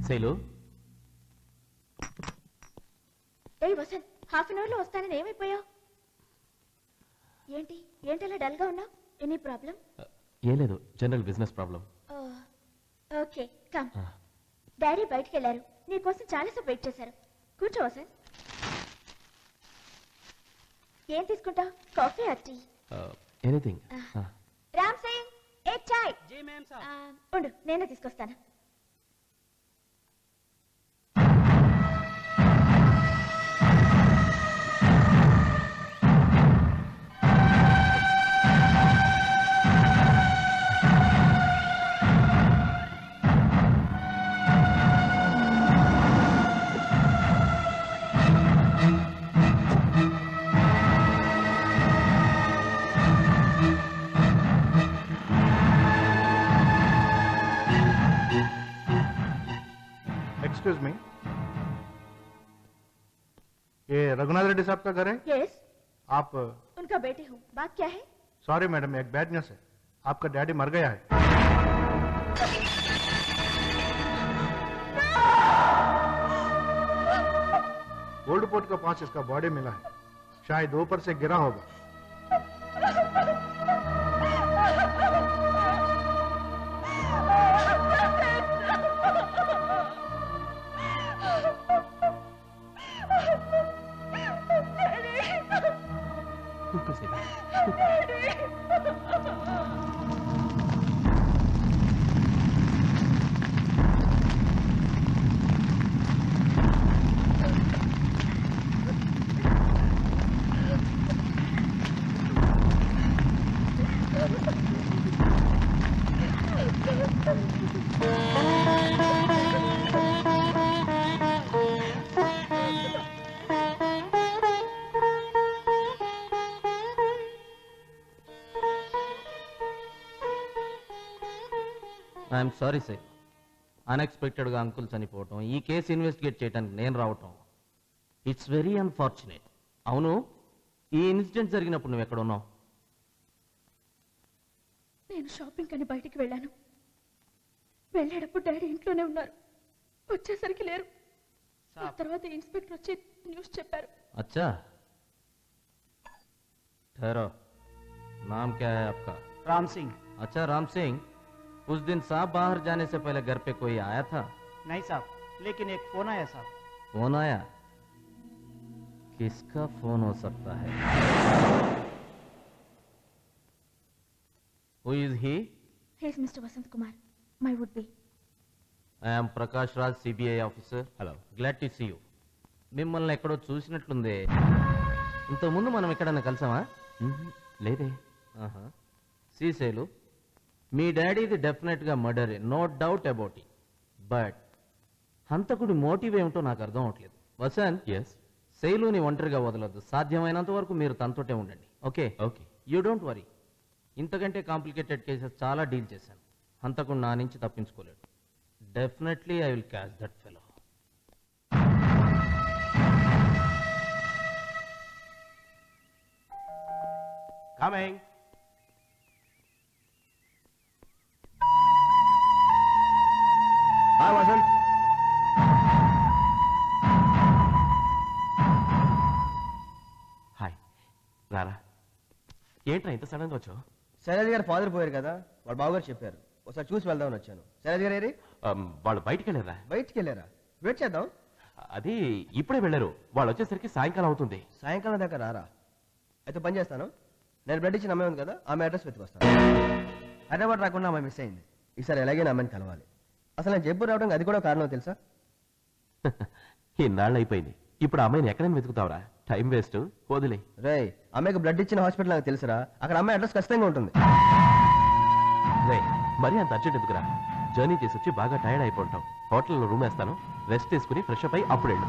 శైలు ఏ Vasanth, half an hour లో వస్తానని ఏమైపోయావు? ఏంటలా డల్ గా ఉన్నావు? Any problem? ఏం లేదు, general business problem. Okay come. Daddy బయటికి వెళ్ళారు, నీకోసం చాలాసేపు వెయిట్ చేశారు. కూర్చో వసంత్. ఏం తీసుకుంటావు, coffee or tea? Anything. Ram Singh, ఏ చాయ్? ఉండు, నేనే తీసుకొస్తాను. एक्सक्यूज मी, ये रघुनाथ रेड्डी साहब का घर है? यस, आप? उनका बेटी हूँ। बात क्या है? सॉरी मैडम, एक बैड न्यूज है, आपका डैडी मर गया है। ओल्ड पोर्ट के पास इसका बॉडी मिला है, शायद ऊपर से गिरा होगा। ఐఎమ్ సారీ సార్, అన్ఎక్స్పెక్టెడ్గా అంకుల్ చనిపోవటం, ఈ కేసు ఇన్వెస్టిగేట్ చేయడానికి నేను రావటం, ఇట్స్ వెరీ అన్ఫార్చునేట్. అవును, ఈ ఇన్సిడెంట్ జరిగినప్పుడు నువ్వు ఎక్కడ ఉన్నావు? నేను షాపింగ్ అని బయటికి వెళ్ళాను. వెళ్ళేటప్పుడు డాడీ ఇంట్లోనే ఉన్నారు, వచ్చేసరికి లేరు. తర్వాత ఇన్స్పెక్టర్ వచ్చి న్యూస్ చెప్పారు. अच्छा, ठहरो, नाम क्या है आपका? राम सिंह। अच्छा राम सिंह, उस दिन साहब बाहर जाने से पहले घर पे कोई आया था? नहीं साहब, लेकिन एक फोन आया साहब। फोन आया? किसका फोन हो सकता है? Who is he? He is Mr. Vasant Kumar, my would-be. I am Prakash Raj, CBI officer. Hello. Glad to see you. మిమ్మల్ని ఎక్కడో చూసినట్లుందే. ఇంతకుముందు మనం ఎక్కడన్నా కలిసామా? లేదే. శ్రీశైలు, మీ డాడీది డెఫినెట్గా మర్డరే, no doubt about it. But హంతకుడి మోటివ్ ఏమిటో నాకు అర్థం అవట్లేదు. వసంత్, శైలుని ఒంటరిగా వదలొద్దు. సాధ్యమైనంత వరకు మీరు తనతోటే ఉండండి. Okay okay, you don't worry. ఇంతకంటే కాంప్లికేటెడ్ కేసెస్ చాలా డీల్ చేశాను. హంతకుడు నా నుంచి తప్పించుకోలేడు. Definitely I will catch that fellow. Coming. Hi, Vasant. Hi, రారా. ఏంట్రా ఇంత సడన్ గా వచ్చావు? శైలజ్ గారు ఫాదర్ పోయారు కదా, వాళ్ళ బావగారు చెప్పారు, ఒకసారి చూసి వెళ్దామని వచ్చాను. శైలజ్ గారు ఏరి? వాళ్ళు బయటికి వెళ్ళారా? బయటికి వెళ్ళారా? వెయిట్ చేద్దాం. అది ఇప్పుడే వెళ్ళారు, వాళ్ళు వచ్చేసరికి సాయంకాలం అవుతుంది. సాయంకాలం దాకా రారా? అయితే పని చేస్తాను, నేను బ్లడ్ ఇచ్చిన అమ్మాయి ఉంది కదా, ఆమె అడ్రస్ వెతుకొస్తాను. హైదరాబాద్ రాకుండా ఆమె మిస్ అయింది. ఈసారి ఎలాగైనా అమ్మాయిని కలవాలి. అసలు నేను జైపూర్ రావడానికి అది కూడా కారణం తెలుసా? ఇన్నాళ్ళు అయిపోయింది, ఇప్పుడు అమ్మాయిని ఎక్కడైనా వెతుకుతావరా? టైం వేస్ట్, వదిలే. రే, అమ్మాయికి బ్లడ్ ఇచ్చిన హాస్పిటల్ నాకు తెలుసురా, అక్కడ అమ్మాయి అడ్రస్ ఖచ్చితంగా ఉంటుంది. రే, మరీ అంత అర్జెంట్ ఎందుకురా? జర్నీ చేసి వచ్చి బాగా టైర్డ్ అయిపోతాం. హోటల్లో రూమ్ వేస్తాను, రెస్ట్ తీసుకుని ఫ్రెష్ అప్ అయి అప్పుడు వెళ్ళు.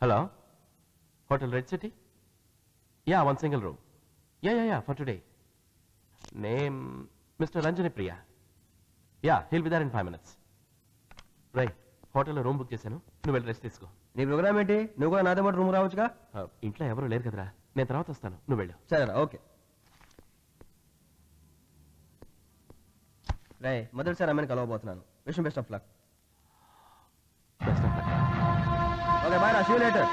Hello, hotel red city? Yeah, 1 single room. Yeah, for today. Name Mr. Ranjani Priya. Yeah, he'll be there in 5 minutes. Right, హోటల్లో రూమ్ బుక్ చేశాను, నువ్వు వెళ్ళి రెస్ట్ తీసుకో. నీ ప్రోగ్రామ్ ఏంటి? నువ్వు కూడా నాతో పాటు రూమ్ రావచ్చుగా. ఇంట్లో ఎవరు లేరు కదరా, నేను తర్వాత వస్తాను, నువ్వు వెళ్ళు. సరేరా, ఓకే. రే మొదటిసారి అమ్మాయిని కలవబోతున్నాను. విషయం best of luck. Best of luck. Okay bye రా, see you later.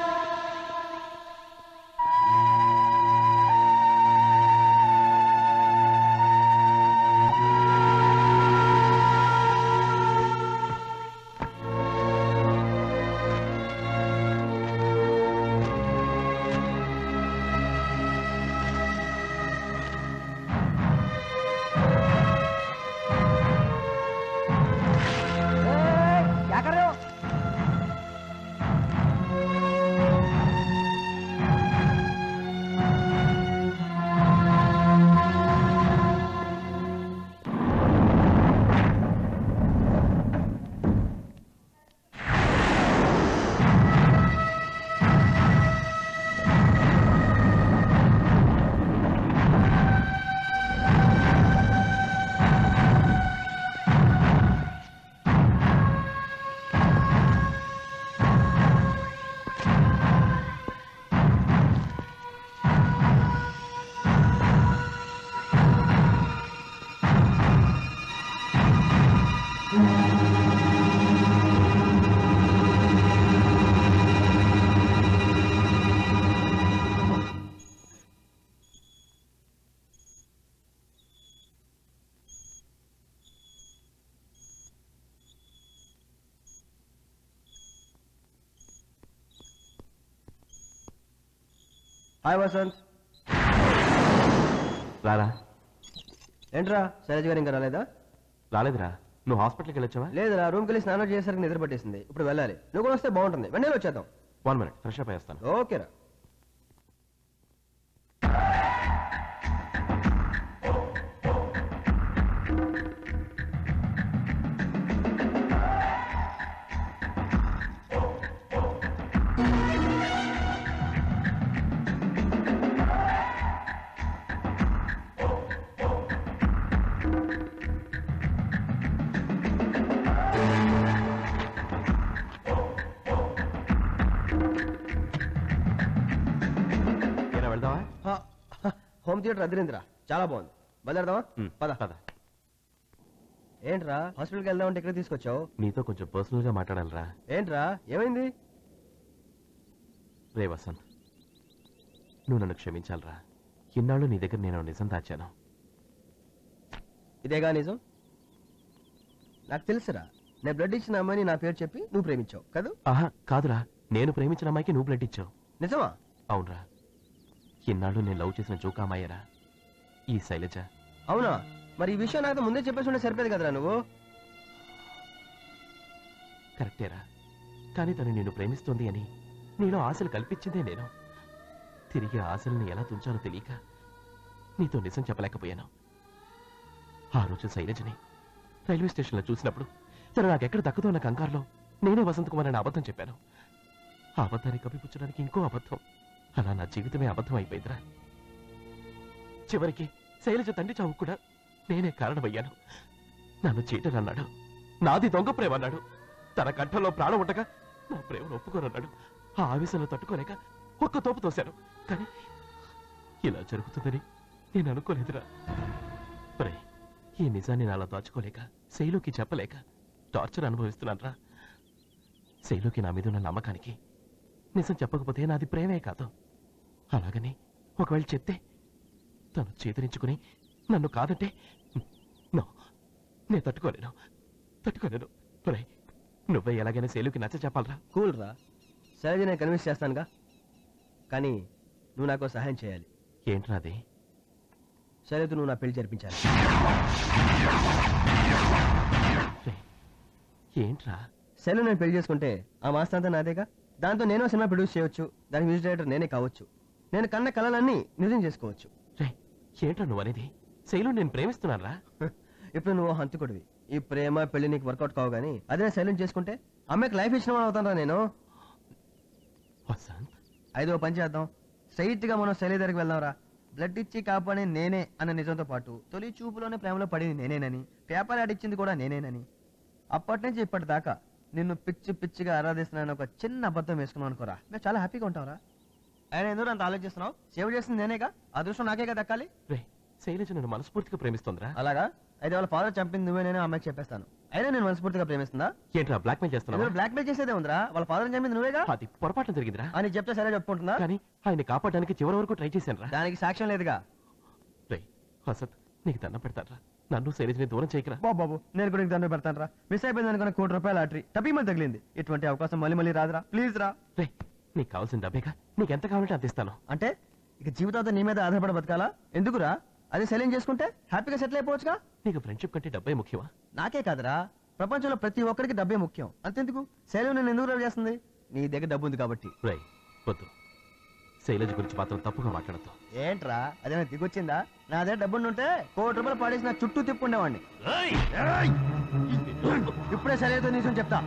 Hi Vasant. రారా. ఏంట్రా శైలజ గారు ఇంకా రాలేదా? రాలేదురా. నువ్వు హాస్పిటల్కి వెళ్ళొచ్చావా? లేదురా, రూమ్కి వెళ్ళి స్నానం చేసేసరికి నిద్ర పట్టేసింది. ఇప్పుడు వెళ్ళాలి. నువ్వు కూడా వస్తే బాగుంటుంది. వెంటనే వచ్చేద్దాం. 1 minute, ఫ్రెష్ అప్ అయ్యేస్తాను. ఓకేరా. వెళ్దావా? హోమ్ థియేటర్ అదిరిందిరా, చాలా బాగుంది. బయలుదేరదామా? పద. పద. ఏంట్రా హాస్పిటల్కి వెళ్దామంటే ఇక్కడ తీసుకొచ్చావు? నీతో కొంచెం పర్సనల్ గా మాట్లాడాలిరా. ఏంట్రా ఏమైంది? రే వసంత్, నువ్వు నన్ను క్షమించాలిరా. ఇన్నాళ్ళు నీ దగ్గర నేను నిజం దాచాను. ఇదేగా నిజం? నాకు తెలుసురా, నేను బ్లడ్ ఇచ్చిన అమ్మాయిని నా పేరు చెప్పి నువ్వు ప్రేమించావు కదా? ఆహా కాదురా, నేను ప్రేమించిన అమ్మాయికి నువ్వు బ్లడ్ ఇచ్చావు. నిజమా? అవునరా. ఇన్నాళ్ళు నేను లవ్ చేసిన జోకామాయరా ఈ శైలజ. అవునా? మరి ఈ విషయం నాకు ముందే చెప్పేసి ఉంటే సరిపోయేది కదరా నువ్వు. కరెక్టేరా, కానీ తను నిన్ను ప్రేమిస్తోంది అని నేను ఆశలు కల్పించిందే నేను. తిరిగి ఆశల్ని ఎలా తుంచాలో తెలియక నీతో నిజం చెప్పలేకపోయాను. ఆ రోజు శైలజని రైల్వే స్టేషన్లో చూసినప్పుడు తను నాకెక్కడ దక్కదో అన్న కంగారులో నేనే వసంత్ కుమార్ అని అబద్ధం చెప్పాను. ఆ అబద్ధాన్ని కప్పిపుచ్చడానికి ఇంకో అబద్ధం. అలా నా జీవితమే అబద్ధం అయిపోయిందిరా. చివరికి శైలజ తండ్రి చావు కూడా నేనే కారణమయ్యాను. నన్ను చీటనన్నాడు, నాది దొంగ ప్రేమ అన్నాడు. తన కంఠంలో ప్రాణం ఉండగా నా ప్రేమను ఒప్పుకోనన్నాడు. ఆ ఆవేశంలో తట్టుకోలేక ఒక్క తోపు తోశాను. కానీ ఇలా జరుగుతుందని నేను అనుకోలేదురా. ప్రే, ఈ నిజాన్ని నాలా దాచుకోలేక శైలుకి చెప్పలేక టార్చర్ అనుభవిస్తున్నానురా. శైలుకి నా మీద ఉన్న నమ్మకానికి నిజం చెప్పకపోతే నాది ప్రేమే కాదు. అలాగని ఒకవేళ చెప్తే తను చేతరించుకుని నన్ను కాదంటే నేను తట్టుకోలేను. ప్రే, నువ్వే ఎలాగైనా శైలుకి నచ్చ చెప్పాలరా. కూల్ రా, శైలజ నేను కన్విన్స్ చేస్తానుగా. కానీ నువ్వు నాకు సహాయం చేయాలి. ఏంట్రా అది? శైలజ నువ్వు నా పెళ్లి జరిపించాలి. ఏంట్రా? శైలు నేను పెళ్లి చేసుకుంటే ఆ మాస్టర్ అంతా నాదేగా. దాంతో నేను సినిమా ప్రొడ్యూస్ చేయొచ్చు, దాని మ్యూజిక్ డైరెక్టర్ నేనే కావచ్చు, నేను కన్న కళలన్నీ నిజం చేసుకోవచ్చు. ఏంట్రా నువ్వు అనేది? శైలు నేను ప్రేమిస్తున్నారా? ఇప్పుడు నువ్వు హంతుకుడివి, ఈ ప్రేమ పెళ్లి నీకు వర్కౌట్ కావు. కానీ అదే శైలిని చేసుకుంటే అమ్మాయికి లైఫ్ ఇచ్చిన వాడు అవుతాను నేను. ఐదో పని చేద్దాం, స్ట్రైట్ గా మనం శైలి దగ్గరికి వెళ్దాంరా. బ్లడ్ ఇచ్చి కాపాడే నేనే అన్న నిజంతో పాటు తొలి చూపులోనే ప్రేమలో పడింది నేనేనని, పేపర్ యాడ్ ఇచ్చింది కూడా నేనేనని, అప్పటి నుంచి ఇప్పటిదాకా నిన్ను పిచ్చి పిచ్చిగా ఆరాధిస్తున్నాను ఒక చిన్న అబద్ధం వేసుకున్నాం అనుకోరా, మేము చాలా హ్యాపీగా ఉంటాంరా. ఆయన ఎందుకు అంత ఆలోచిస్తున్నావు? సేవ్ చేసింది నేనేగా, అదృష్టం నాకేగా దక్కాలి. శైలజ నన్ను మనస్ఫూర్తిగా ప్రేమిస్తుందిరా. అలాగా? అయితే వాళ్ళ ఫాదర్ చంపింది నువ్వేనని అమ్మాయికి చెప్పేస్తాను. అయినా నేను మనస్ఫూర్తిగా ప్రేమిస్తుందా? ఏంట్రా బ్లాక్మెయిల్ చేస్తున్నావా? బ్లాక్ మెయిల్ చేసేదే ఉందిరా. వాళ్ళ ఫాదర్ చంపింది నువ్వేగా. అది పొరపాటు జరిగిందిరా అని చెప్తే సరే చెప్పుకుంటున్నా. కానీ ఆయన కాపాడడానికి చివరి వరకు ట్రై చేశాను రా. దానికి సాక్ష్యం లేదుగా. వసత్ నీకు దండం పెడతారా, నన్ను శైలజని దూరం చేయకరా. బాబు నేను కూడా నీకు దండం పెడతాను రా. మిస్ అయిపోయింది అనుకున్న ₹1,00,00,000 లాటరీ టపీమని తగిలింది. ఇటువంటి అవకాశం మళ్ళీ రాదురా. ప్లీజ్ రా. రే నీకు కావాల్సిన డబ్బేగా, నీకు ఎంత కావాలంటే అంత ఇస్తాను. అంటే ఇక జీవితాంతం నీ మీద ఆధారపడి బతకాలా? ఎందుకురా? అదే సెలైన్ చేసుకుంటే హ్యాపీగా సెటిల్ అయిపోవచ్చుగా. నీకు ఫ్రెండ్షిప్ కంటే డబ్బే ముఖ్యమా? నాకే కాదురా, ప్రపంచంలో ప్రతి ఒక్కరికి డబ్బే ముఖ్యం. అంతెందుకు సెలైన్ నేను ఎందుకు లవ్ చేస్తుంది? నీ దగ్గర డబ్బు ఉంది కాబట్టి. రై వద్దు, శైలజ గురించి మాత్రం తప్పుగా మాట్లాడతావు. ఏంట్రా అదేనా దిగొచ్చిందా? నా దగ్గర డబ్బుంటే ₹1,00,00,000 పాడేసి నా చుట్టూ తిప్పుండేవాడిని. ఇప్పుడే సరైన నిజం చెప్తా.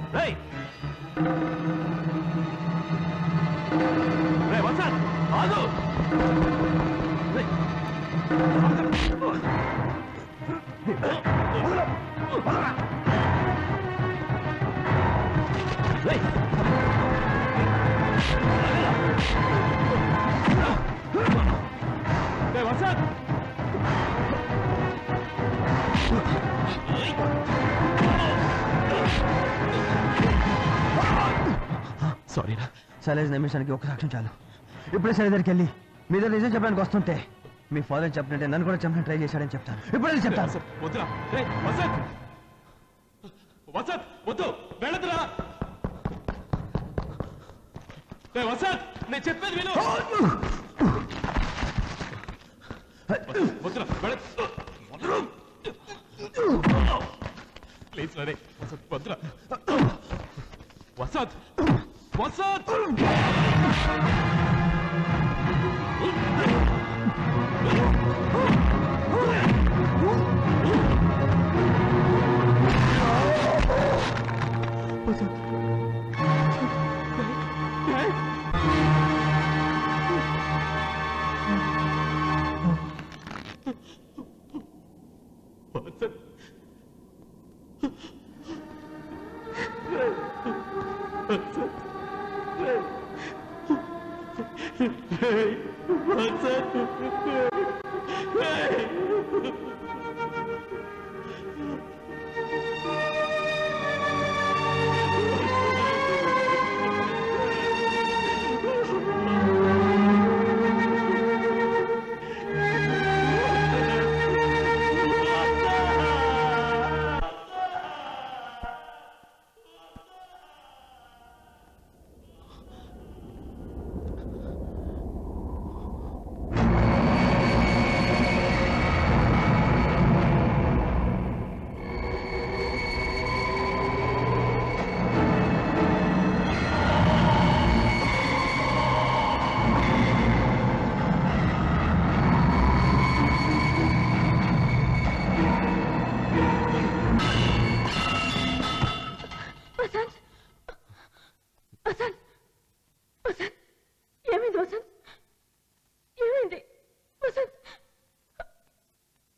సారీరా. శైలజ్ నిమిషానికి ఒక సాక్ష్యం చాలు. ఇప్పుడే శైలజ్ దగ్గరికి వెళ్ళి మీ దగ్గర నిజం చెప్పడానికి వస్తుంటే మీ ఫాదర్ చెప్పినట్టే నన్ను కూడా చెప్పిన ట్రై చేశాడని చెప్తాను. ఇప్పుడే చెప్తాను. వద్దురా. వసత్ వద్దు, వెళ్ళదురా. వసత్ నేను చెప్పేది విను. వద్దురా, ప్లీజ్ రే వసత్, వద్దురా. Wasat Wasat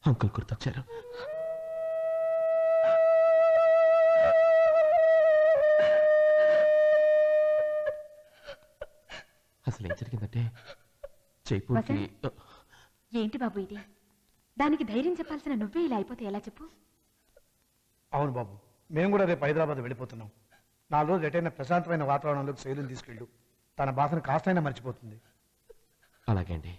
uncle గుర్తొచ్చారు. అసలు ఏం జరిగిందంటే జైపూర్కి. ఏంటి బాబు ఇది? దానికి ధైర్యం చెప్పాల్సిన నువ్వే ఇలా అయిపోతే ఎలా చెప్పు? అవును బాబు, మేము కూడా రేపు హైదరాబాద్ వెళ్ళిపోతున్నాం. 4 రోజులు ఎటైనా ప్రశాంతమైన వాతావరణంలోకి శైలిని తీసుకెళ్ళు. తన బాధను కాస్తైనా మర్చిపోతుంది. అలాగే అండి.